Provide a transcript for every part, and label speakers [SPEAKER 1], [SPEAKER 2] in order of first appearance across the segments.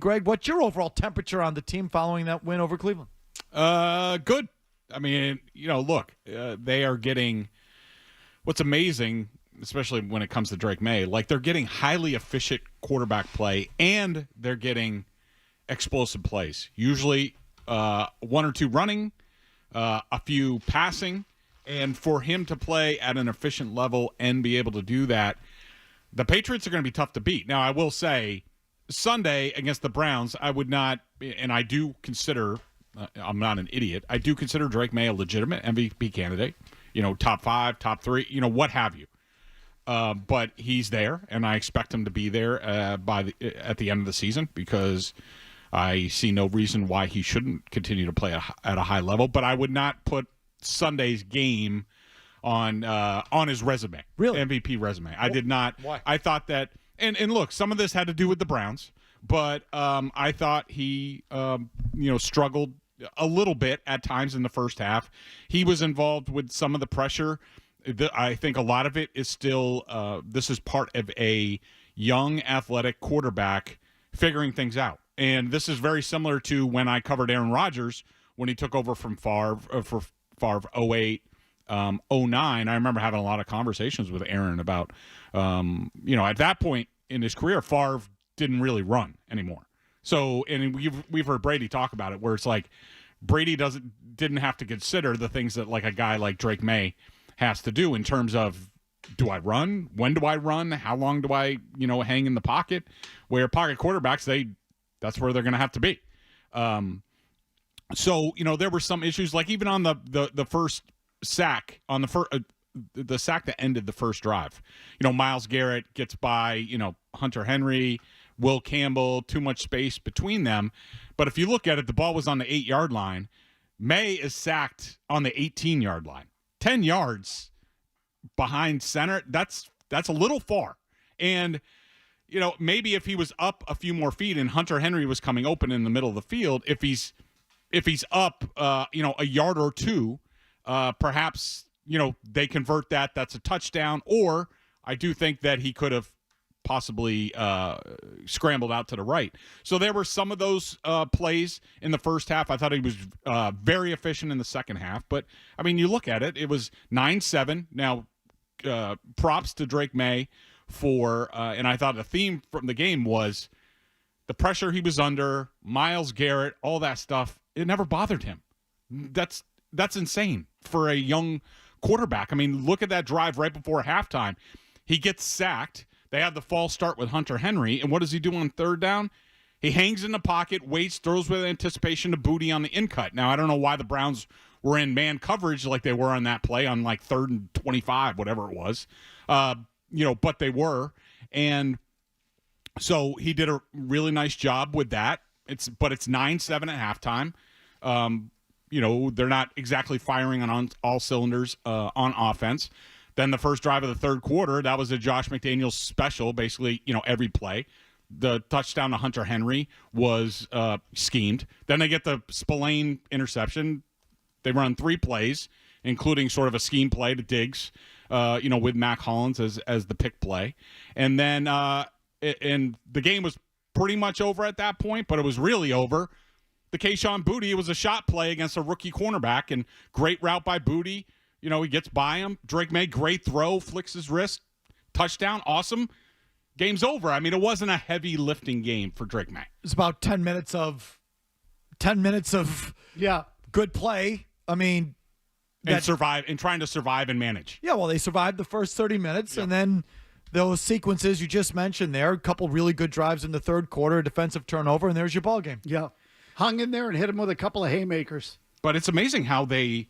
[SPEAKER 1] Greg, what's your overall temperature on the team following that win over Cleveland?
[SPEAKER 2] Good. I mean, look, they are getting what's amazing, especially when it comes to Drake May, like they're getting highly efficient quarterback play and they're getting explosive plays. Usually one or two running, a few passing, and for him to play at an efficient level and be able to do that, the Patriots are going to be tough to beat. Now, I will say, Sunday against the Browns, I would not, and I do consider, I'm not an idiot, I do consider Drake May a legitimate MVP candidate, top 5, top 3, what have you. But he's there, and I expect him to be there at the end of the season because I see no reason why he shouldn't continue to play at a high level. But I would not put Sunday's game on his resume,
[SPEAKER 1] really?
[SPEAKER 2] MVP resume. I did not.
[SPEAKER 1] Why?
[SPEAKER 2] I thought that, and look, some of this had to do with the Browns, but I thought he, struggled a little bit at times in the first half. He was involved with some of the pressure. I think a lot of it is still, this is part of a young athletic quarterback figuring things out. And this is very similar to when I covered Aaron Rodgers when he took over from Favre, for Favre 08, 09. I remember having a lot of conversations with Aaron about, at that point in his career, Favre didn't really run anymore. So, and we've heard Brady talk about it, where it's like Brady didn't have to consider the things that like a guy like Drake May has to do in terms of, do I run? When do I run? How long do I, hang in the pocket? Where pocket quarterbacks, that's where they're going to have to be. So, there were some issues, like even on the first sack, on the sack that ended the first drive. Myles Garrett gets by, Hunter Henry, Will Campbell, too much space between them. But if you look at it, the ball was on the 8-yard line. May is sacked on the 18-yard line. 10 yards behind center, that's a little far. And, maybe if he was up a few more feet and Hunter Henry was coming open in the middle of the field, if he's up, a yard or two, perhaps, they convert that. That's a touchdown. Or I do think that he could have possibly scrambled out to the right. So there were some of those plays in the first half. I thought he was very efficient in the second half. But, I mean, you look at it, it was 9-7. Now, props to Drake May for, and I thought the theme from the game was the pressure he was under, Myles Garrett, all that stuff. It never bothered him. That's insane for a young quarterback. I mean, look at that drive right before halftime. He gets sacked. They have the false start with Hunter Henry, and what does he do on third down? He hangs in the pocket, waits, throws with anticipation to Booty on the in-cut. Now, I don't know why the Browns were in man coverage like they were on that play on like 3rd and 25, whatever it was. But they were. And so he did a really nice job with that. But it's 9-7 at halftime. They're not exactly firing on all cylinders on offense. Then the first drive of the third quarter, that was a Josh McDaniels special, basically, every play. The touchdown to Hunter Henry was schemed. Then they get the Spillane interception. They run 3 plays, including sort of a scheme play to Diggs, with Mac Hollins as the pick play. And then and the game was pretty much over at that point, but it was really over. The Kayshon Boutte, it was a shot play against a rookie cornerback, and great route by Boutte. He gets by him. Drake May, great throw, flicks his wrist, touchdown, awesome. Game's over. I mean, it wasn't a heavy lifting game for Drake May.
[SPEAKER 1] It's about 10 minutes of good play. I mean,
[SPEAKER 2] and trying to survive and manage.
[SPEAKER 1] Yeah, well, they survived the first 30 minutes, and then those sequences you just mentioned there, a couple really good drives in the third quarter, a defensive turnover, and there's your ball game.
[SPEAKER 3] Yeah. Hung in there and hit him with a couple of haymakers.
[SPEAKER 2] But it's amazing how they,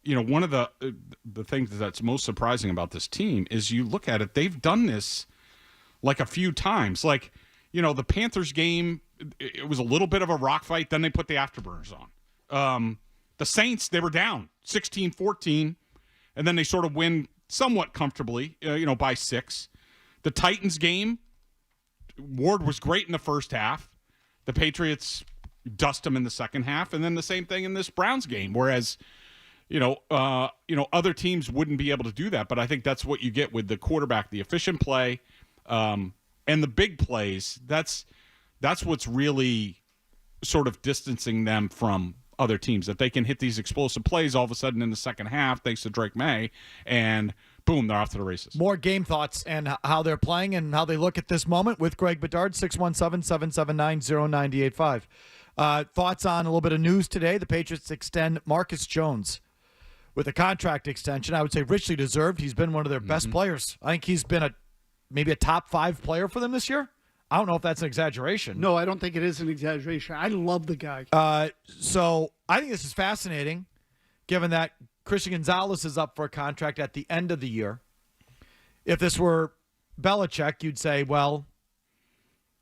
[SPEAKER 2] one of the things that's most surprising about this team is you look at it, they've done this like a few times. Like, the Panthers game, it was a little bit of a rock fight. Then they put the afterburners on. The Saints, they were down 16-14, and then they sort of win somewhat comfortably, by 6. The Titans game, Ward was great in the first half. The Patriots dust him in the second half, and then the same thing in this Browns game. Whereas, other teams wouldn't be able to do that. But I think that's what you get with the quarterback, the efficient play, and the big plays. That's That's what's really sort of distancing them from other teams, that they can hit these explosive plays all of a sudden in the second half thanks to Drake May, and boom, they're off to the races.
[SPEAKER 1] More game thoughts and how they're playing and how they look at this moment with Greg Bedard, 617-779-0985. Thoughts on a little bit of news today. The Patriots extend Marcus Jones with a contract extension. I would say richly deserved. He's been one of their best players. I think he's been maybe a top 5 player for them this year. I don't know if that's an exaggeration.
[SPEAKER 3] No, I don't think it is an exaggeration. I love the guy.
[SPEAKER 1] So I think this is fascinating, given that Christian Gonzalez is up for a contract at the end of the year. If this were Belichick, you'd say, well,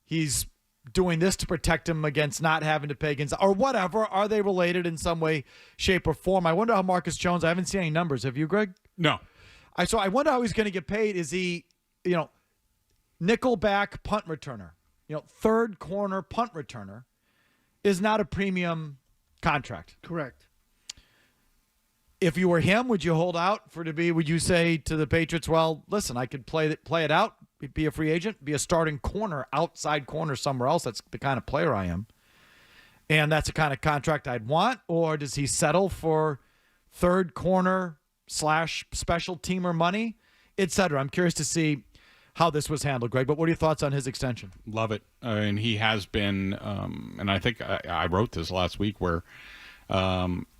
[SPEAKER 1] he's doing this to protect him against not having to pay Gonzalez or whatever. Are they related in some way, shape, or form? I wonder how Marcus Jones, I haven't seen any numbers. Have you, Greg?
[SPEAKER 2] No.
[SPEAKER 1] So I wonder how he's going to get paid. Is he, nickel back punt returner, third corner punt returner is not a premium contract.
[SPEAKER 3] Correct.
[SPEAKER 1] If you were him, would you hold out would you say to the Patriots, well, listen, I could play it out, be a free agent, be a starting corner, outside corner somewhere else. That's the kind of player I am. And that's the kind of contract I'd want. Or does he settle for third corner / special teamer money, et cetera? I'm curious to see how this was handled, Greg. But what are your thoughts on his extension?
[SPEAKER 2] Love it. And he has been, and I think I wrote this last week, where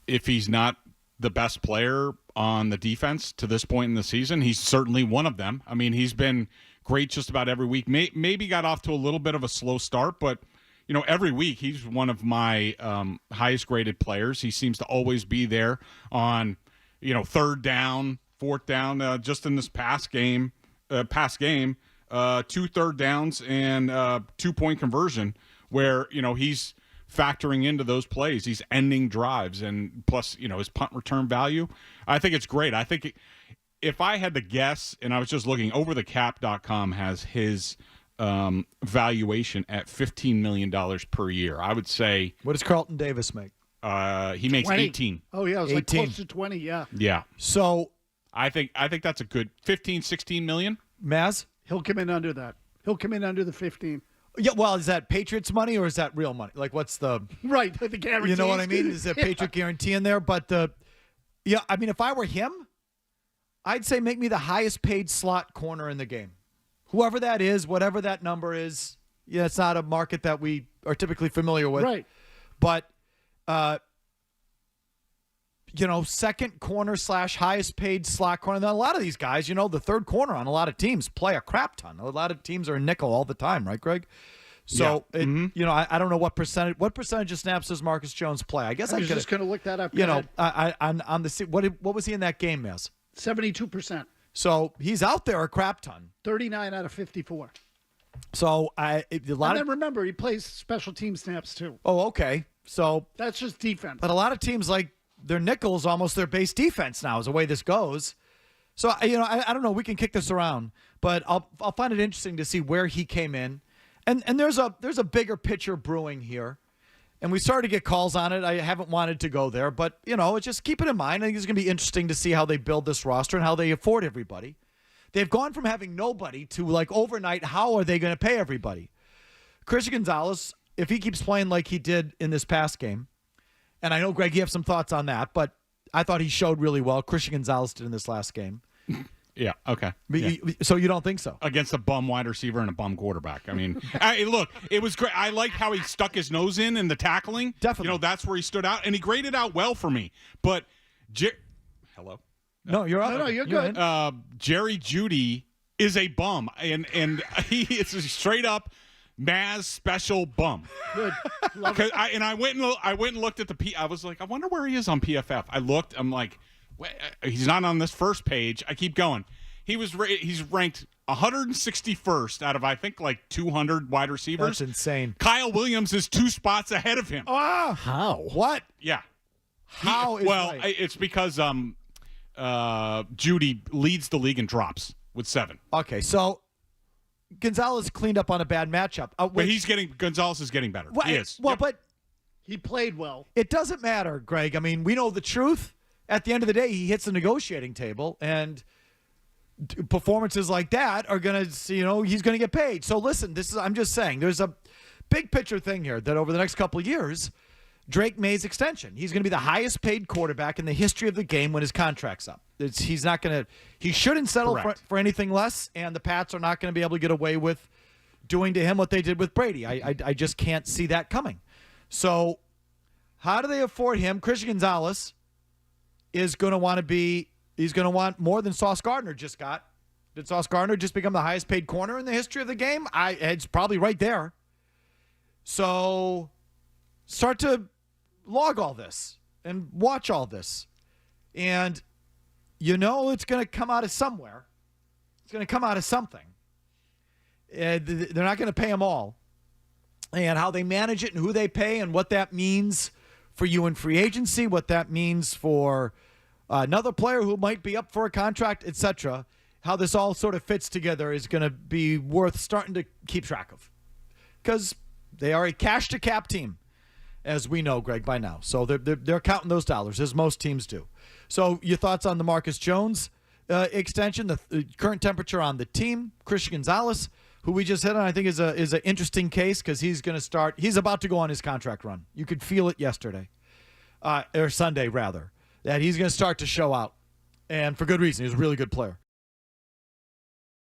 [SPEAKER 2] if he's not the best player on the defense to this point in the season, he's certainly one of them. I mean, he's been great just about every week. Maybe got off to a little bit of a slow start, but every week he's one of my highest graded players. He seems to always be there on, third down, fourth down. Just in this past game, 2 third downs and 2-point conversion, where he's factoring into those plays. He's ending drives, and plus his punt return value. I think it's great. I think if I had to guess, and I was just looking, overthecap.com has his valuation at $15 million per year. I would say,
[SPEAKER 1] what does Carlton Davis make?
[SPEAKER 2] He makes
[SPEAKER 3] 20.
[SPEAKER 2] 18.
[SPEAKER 3] Oh yeah, it was
[SPEAKER 1] 18.
[SPEAKER 3] like close to 20. Yeah.
[SPEAKER 2] Yeah.
[SPEAKER 1] So
[SPEAKER 2] I think that's a good 15, 16 million.
[SPEAKER 1] Mazz?
[SPEAKER 3] He'll come in under that. He'll come in under the 15.
[SPEAKER 1] Yeah, well, is that Patriots money or is that real money? Like, what's the
[SPEAKER 3] Right, the guarantee.
[SPEAKER 1] You know what I mean? Is there Patriot guarantee in there? But I mean, if I were him, I'd say make me the highest paid slot corner in the game. Whoever that is, whatever that number is. Yeah, it's not a market that we are typically familiar with.
[SPEAKER 3] Right.
[SPEAKER 1] But second corner / highest paid slot corner. Now, a lot of these guys, the third corner on a lot of teams play a crap ton. A lot of teams are in nickel all the time, right, Greg? So,
[SPEAKER 2] yeah.
[SPEAKER 1] I don't know what percentage of snaps does Marcus Jones play. I guess
[SPEAKER 3] I was just going to look that up.
[SPEAKER 1] On the what was he in that game, Mazz?
[SPEAKER 3] 72%.
[SPEAKER 1] So he's out there a crap ton.
[SPEAKER 3] 39 out of 54.
[SPEAKER 1] So
[SPEAKER 3] And then remember, he plays special team snaps too.
[SPEAKER 1] Oh, okay. So
[SPEAKER 3] That's just defense.
[SPEAKER 1] but a lot of teams like their nickel's almost their base defense now is the way this goes. So I don't know. We can kick this around, but I'll find it interesting to see where he came in, and there's a bigger picture brewing here, and we started to get calls on it. I haven't wanted to go there, but just keep it in mind. I think it's going to be interesting to see how they build this roster and how they afford everybody. They've gone from having nobody to like overnight. How are they going to pay everybody? Christian Gonzalez, if he keeps playing like he did in this past game. And I know, Greg, you have some thoughts on that, but I thought he showed really well. Christian Gonzalez did in this last game.
[SPEAKER 2] Yeah, okay.
[SPEAKER 1] But
[SPEAKER 2] Yeah.
[SPEAKER 1] So you don't think so?
[SPEAKER 2] Against a bum wide receiver and a bum quarterback. I mean, look, it was great. I liked how he stuck his nose in the tackling.
[SPEAKER 1] Definitely.
[SPEAKER 2] That's where he stood out, and he graded out well for me. But, hello?
[SPEAKER 1] No, you're up.
[SPEAKER 3] No, you're good.
[SPEAKER 2] Jerry Jeudy is a bum, and he is a straight up Mazz special bum.
[SPEAKER 3] Good. Love it.
[SPEAKER 2] I went and looked at I was like, I wonder where he is on PFF. I looked. I'm like, he's not on this first page. I keep going. He's ranked 161st out of I think like 200 wide receivers.
[SPEAKER 1] That's insane.
[SPEAKER 2] Kyle Williams is 2 spots ahead of him.
[SPEAKER 1] Ah,
[SPEAKER 4] How?
[SPEAKER 1] what?
[SPEAKER 2] Yeah.
[SPEAKER 1] How is right?
[SPEAKER 2] It's because Jeudy leads the league in drops with 7.
[SPEAKER 1] Okay, so Gonzalez cleaned up on a bad matchup.
[SPEAKER 2] But Gonzalez is getting better.
[SPEAKER 1] Well,
[SPEAKER 2] He is.
[SPEAKER 1] Well,
[SPEAKER 2] Yep.
[SPEAKER 1] but
[SPEAKER 3] He played well.
[SPEAKER 1] it doesn't matter, Greg. I mean, we know the truth. At the end of the day, he hits the negotiating table, and performances like that are going to, he's going to get paid. So listen, I'm just saying, there's a big picture thing here that over the next couple of years, Drake May's extension. He's going to be the highest paid quarterback in the history of the game when his contract's up. He's not going to. He shouldn't settle for anything less, and the Pats are not going to be able to get away with doing to him what they did with Brady. I just can't see that coming. So how do they afford him? Christian Gonzalez is going to want to be. He's going to want more than Sauce Gardner just got. Did Sauce Gardner just become the highest paid corner in the history of the game? It's probably right there. So start to log all this and watch all this. And it's going to come out of somewhere. It's going to come out of something. They're not going to pay them all. And how they manage it and who they pay and what that means for you in free agency, what that means for another player who might be up for a contract, etc. How this all sort of fits together is going to be worth starting to keep track of. Because they are a cash-to-cap team, as we know, Greg, by now. So they're counting those dollars, as most teams do. So your thoughts on the Marcus Jones extension, the current temperature on the team, Christian Gonzalez, who we just hit on, I think is an interesting case because he's going to start. He's about to go on his contract run. You could feel it yesterday, or Sunday rather, that he's going to start to show out, and for good reason. He's a really good player.